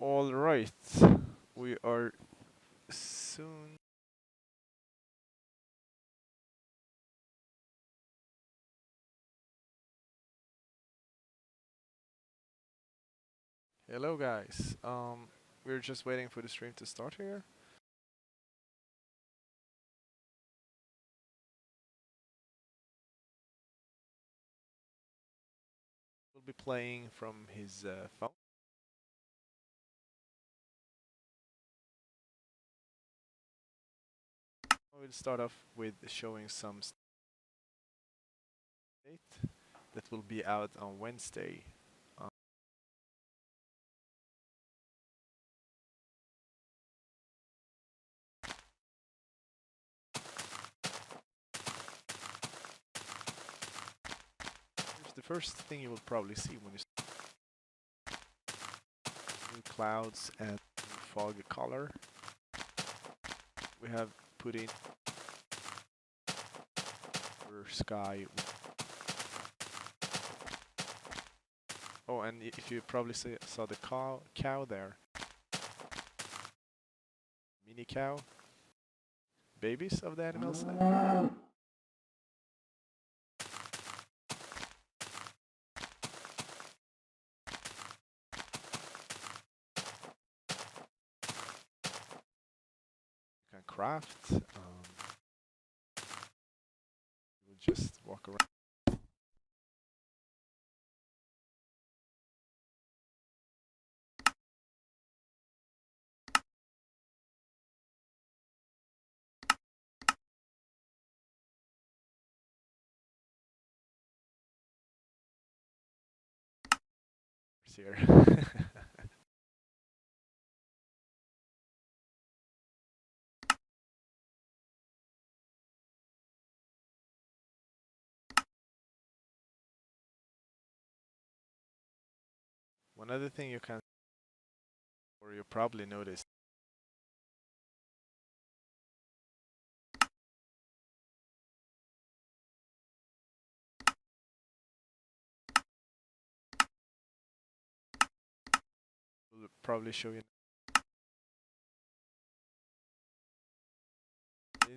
All right, we are soon. Hello, guys. We're just waiting for the stream to start here. We'll be playing from his phone. We'll start off with showing some state that will be out on Wednesday. Here's the first thing you will probably see when you new clouds and fog color. We have put in sky. Oh, and if you probably saw the cow there. Mini cow. Babies of the animals. You can craft. We'll just walk around. Here. One other thing you can, or you probably noticed, will probably show you.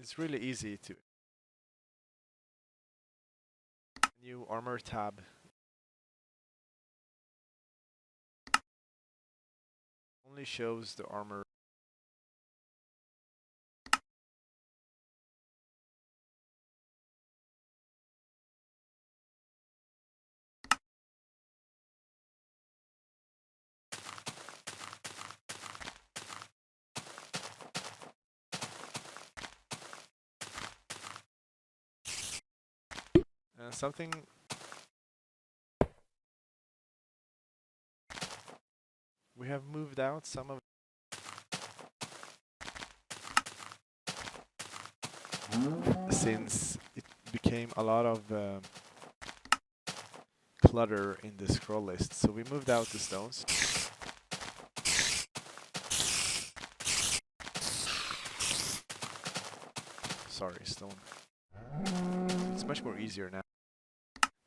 It's really easy to. New armor tab. Only shows the armor. Something we have moved out some of since it became a lot of clutter in the scroll list, so we moved out the stones. Sorry, stone. So it's much more easier now.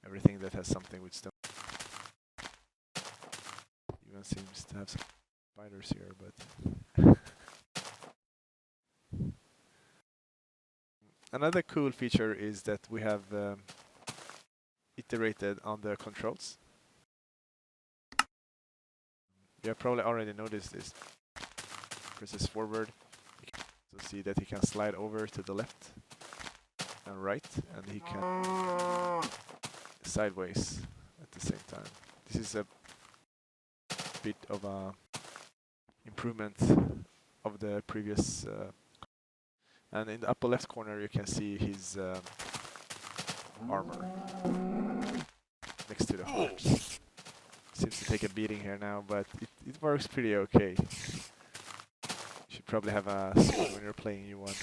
Everything that has something with stone. Even seems to have some spiders here, but another cool feature is that we have iterated on the controls. You have probably already noticed this. Presses forward, you can also see that he can slide over to the left and right, and he can sideways at the same time. This is a bit of a improvement of the previous and in the upper left corner you can see his armor next to the heart. Seems to take a beating here now, but it works pretty okay. You should probably have a sword when you're playing you one.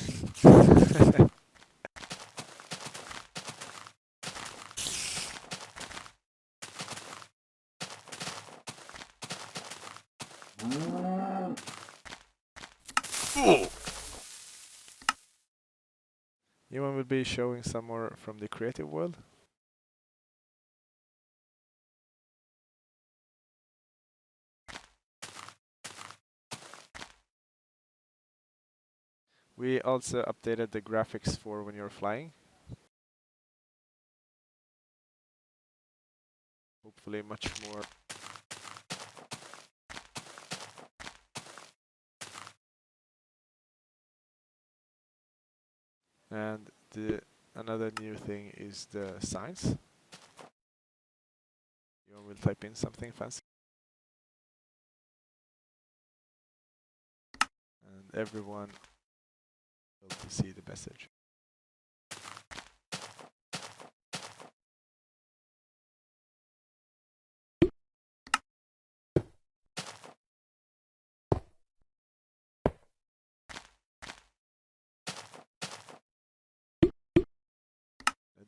Anyone will be showing some more from the creative world. We also updated the graphics for when you're flying. Hopefully much more. And another new thing is the signs. You will type in something fancy. And everyone will to see the message.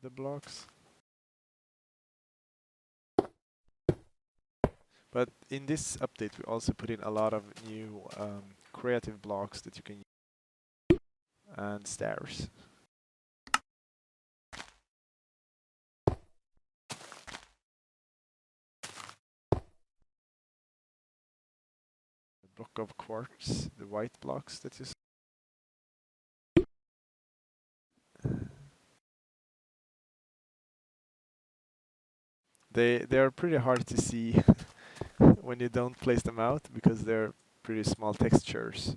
The blocks. But in this update, we also put in a lot of new creative blocks that you can use, and stairs. A block of quartz, the white blocks that you see. They are pretty hard to see when you don't place them out because they're pretty small textures.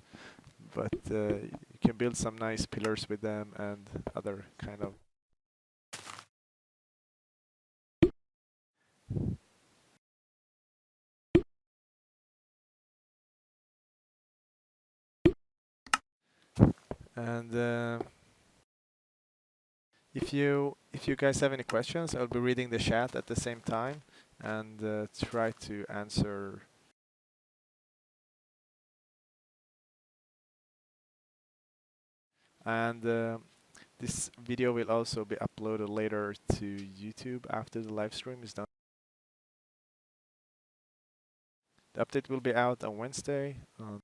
But you can build some nice pillars with them and other kind of. And if you guys have any questions, I'll be reading the chat at the same time and try to answer. And this video will also be uploaded later to YouTube after the live stream is done. The update will be out on Wednesday on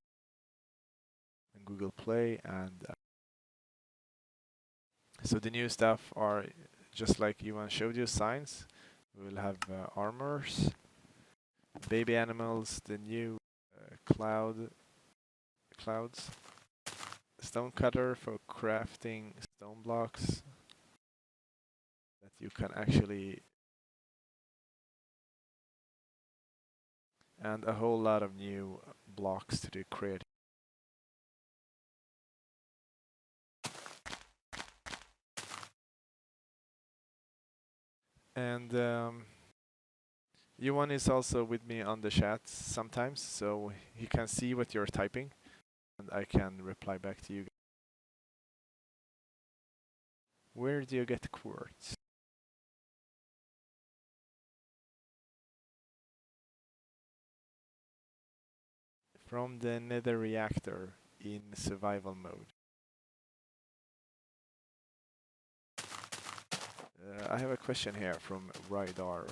Google Play, and so the new stuff are just like Ivan showed you, signs. We will have armors, baby animals, the new clouds, stone cutter for crafting stone blocks that you can actually, and a whole lot of new blocks to do create. And Johan is also with me on the chat sometimes, so he can see what you're typing, and I can reply back to you. Where do you get quartz? From the nether reactor in survival mode. I have a question here from Rydar.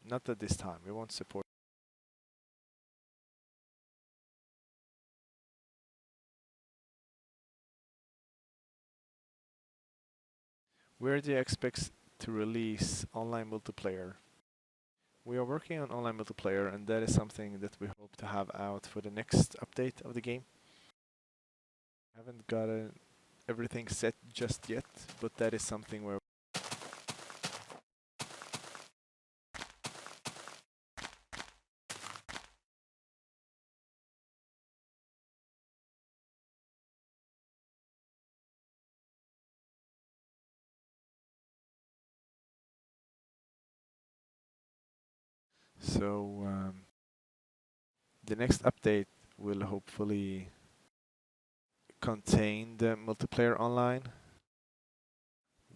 Not at this time, we won't support. Where do you expect to release online multiplayer? We are working on online multiplayer, and that is something that we hope to have out for the next update of the game. Haven't got everything set just yet, but that is something where the next update will hopefully contain the multiplayer online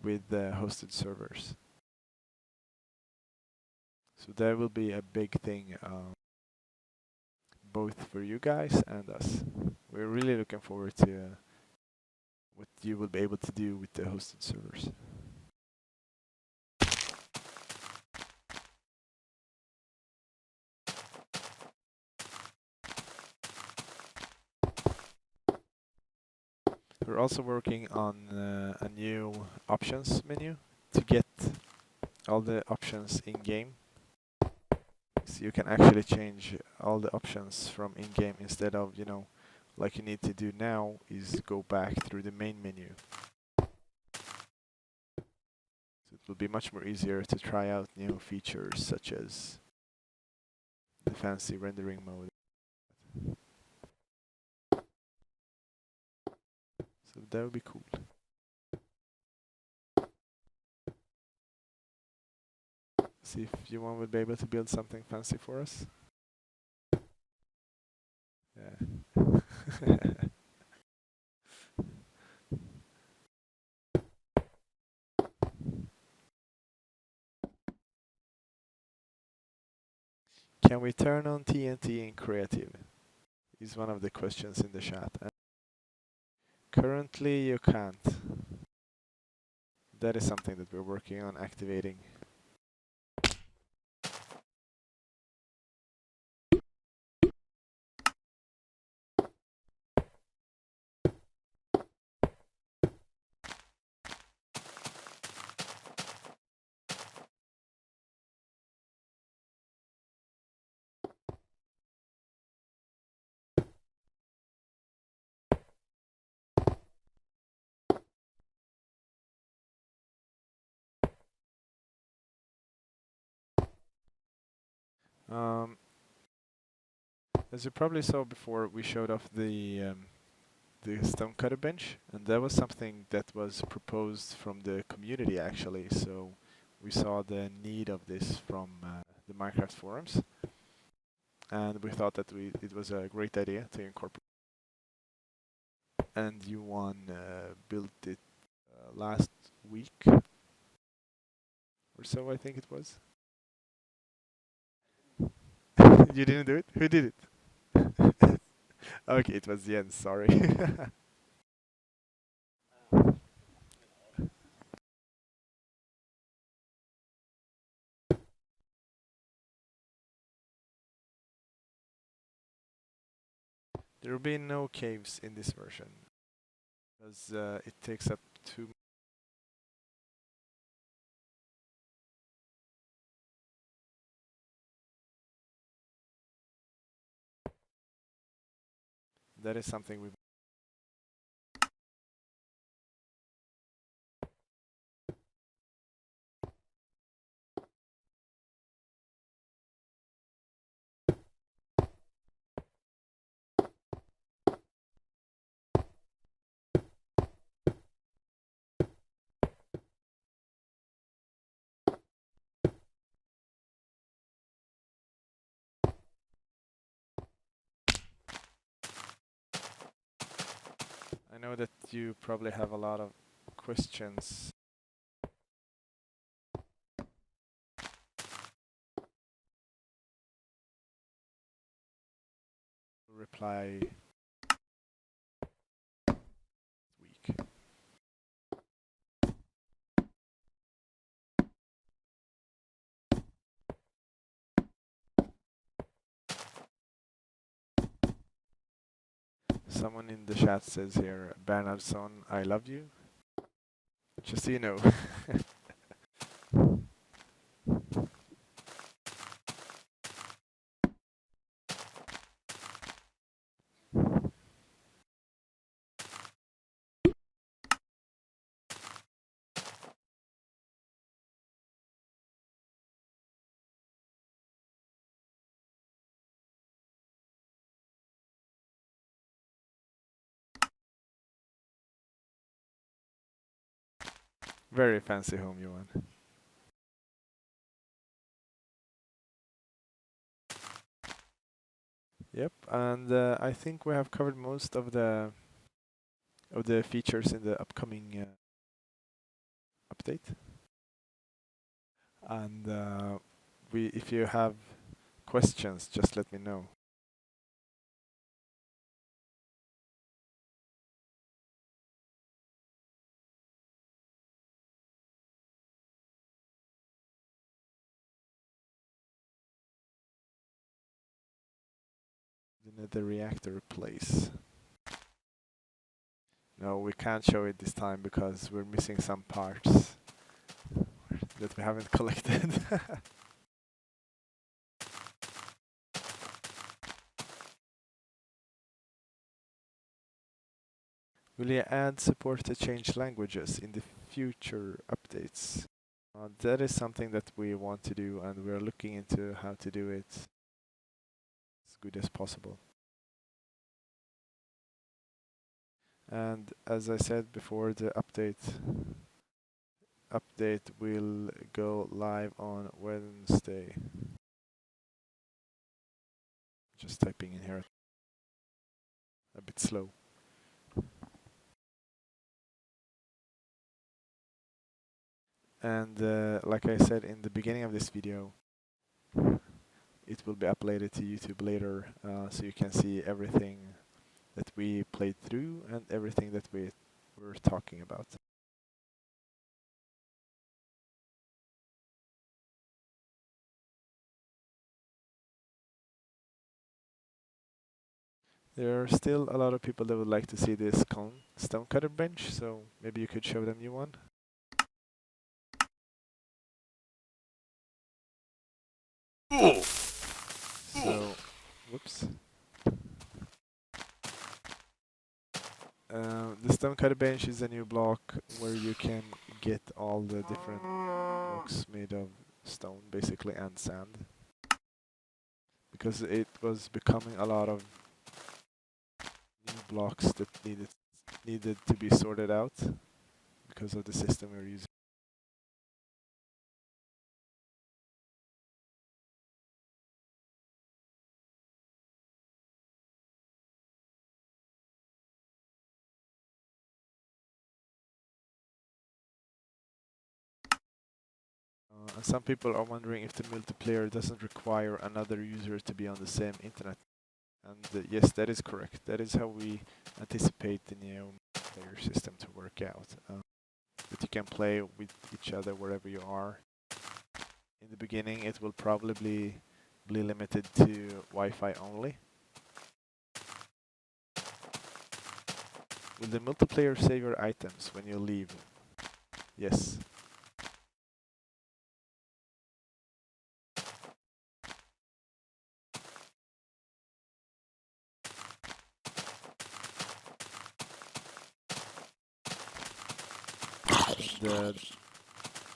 with the hosted servers. So that will be a big thing, both for you guys and us. We're really looking forward to what you will be able to do with the hosted servers. We're also working on a new options menu to get all the options in game. So you can actually change all the options from in-game instead of, you know, like you need to do now is go back through the main menu. So it will be much more easier to try out new features such as the fancy rendering mode. So that would be cool. See if Johan would be able to build something fancy for us. Yeah. Can we turn on TNT in creative? Is one of the questions in the chat. And currently you can't. That is something that we're working on activating. As you probably saw before, we showed off the stonecutter bench, and that was something that was proposed from the community actually. So we saw the need of this from the Minecraft forums, and we thought that it was a great idea to incorporate. And Johan built it last week or so, I think it was. You didn't do it? Who did it? Okay, it was Jens, sorry. There will be no caves in this version, because it takes up too. That is something we. I know that you probably have a lot of questions. Reply week. Someone in the chat says here, Jbernhardsson, I love you. Just so you know. Very fancy home, Johan. Yep, and I think we have covered most of the features in the upcoming update. And if you have questions, just let me know. The reactor place. No, we can't show it this time because we're missing some parts that we haven't collected. Will you add support to change languages in the future updates? That is something that we want to do, and we're looking into how to do it as good as possible. And as I said before, the update will go live on Wednesday. Just typing in here. A bit slow. And like I said in the beginning of this video, it will be uploaded to YouTube later, so you can see everything that we played through and everything that we were talking about. There are still a lot of people that would like to see this stonecutter bench, so maybe you could show them you one. So, whoops. The stonecutter bench is a new block where you can get all the different blocks made of stone, basically, and sand. Because it was becoming a lot of new blocks that needed to be sorted out because of the system we were using. And some people are wondering if the multiplayer doesn't require another user to be on the same internet. And yes, that is correct. That is how we anticipate the new player system to work out. That you can play with each other wherever you are. In the beginning, it will probably be limited to Wi-Fi only. Will the multiplayer save your items when you leave? Yes. And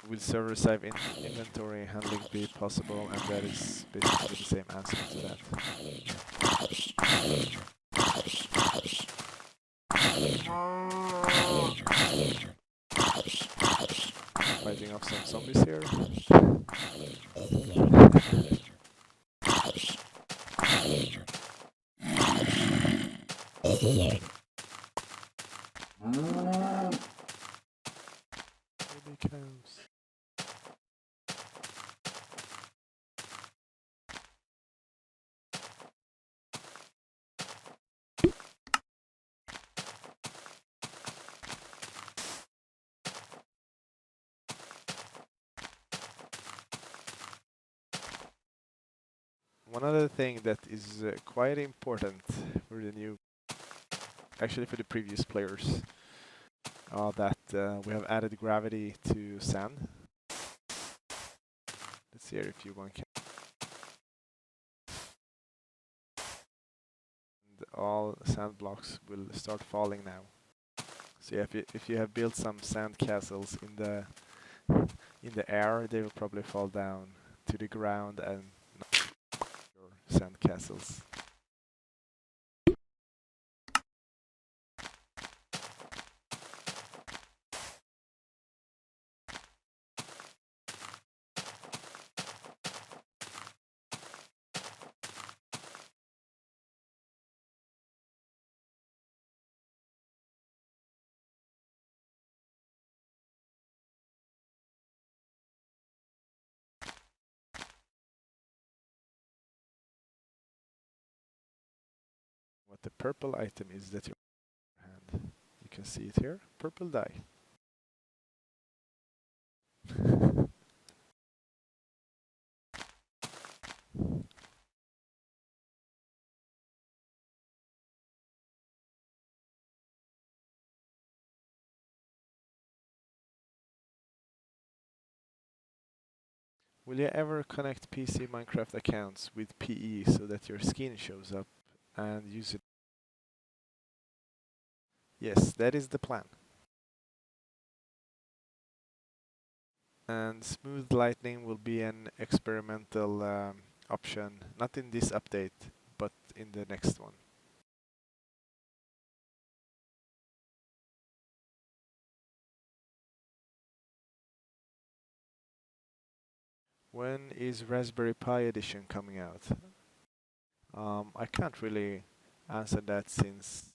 will server side inventory handling be possible? And that is basically the same answer to that. Fighting off some zombies here. Baby cows. One other thing that is quite important for the new, actually for the previous players, that we have added gravity to sand. Let's see here if you want. And all sand blocks will start falling now. So yeah, if you have built some sand castles in the air, they will probably fall down to the ground and not your sand castles. What the purple item is that you hand. You can see it here. Purple dye. Will you ever connect PC Minecraft accounts with PE so that your skin shows up and use it? Yes, that is the plan. And smooth lightning will be an experimental option, not in this update, but in the next one. When is Raspberry Pi edition coming out? I can't really answer that since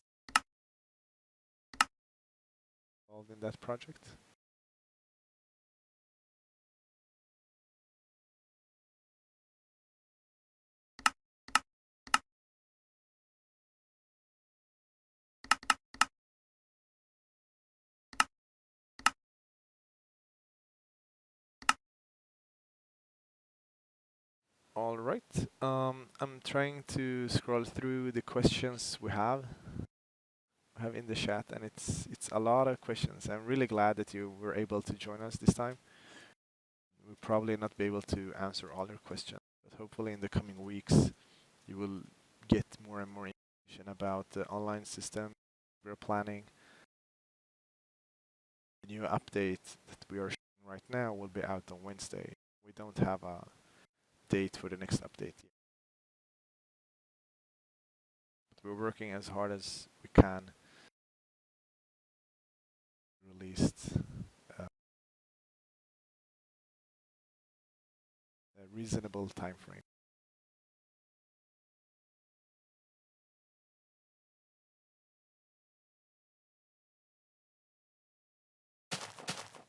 I'm involved in that project. All right. I'm trying to scroll through the questions we have in the chat, and it's a lot of questions. I'm really glad that you were able to join us this time. We'll probably not be able to answer all your questions, but hopefully in the coming weeks you will get more and more information about the online system we're planning. The new update that we are showing right now will be out on Wednesday. We don't have a date for the next update yet. But we're working as hard as we can. Released a reasonable time frame.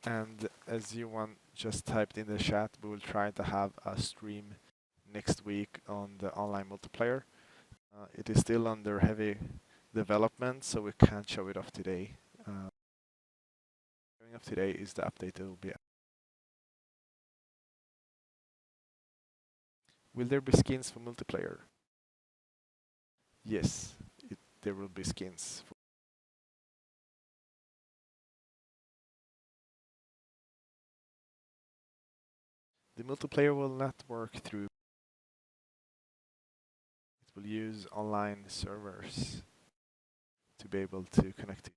And as Johan just typed in the chat, we will try to have a stream next week on the online multiplayer. It is still under heavy development, so we can't show it off today. Showing off today is the update that will be. Will there be skins for multiplayer? Yes, there will be skins. The multiplayer will not work through. It will use online servers to be able to connect to.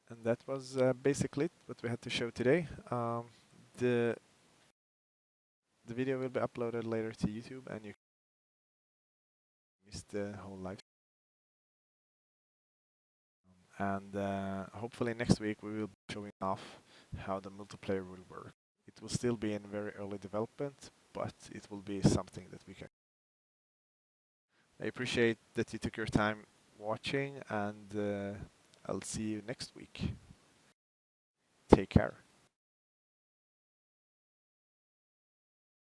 And that was basically what we had to show today. The video will be uploaded later to YouTube, and you missed the whole live. And hopefully next week we will be showing off how the multiplayer will work. It will still be in very early development, but it will be something that we can. I appreciate that you took your time watching, and I'll see you next week. Take care.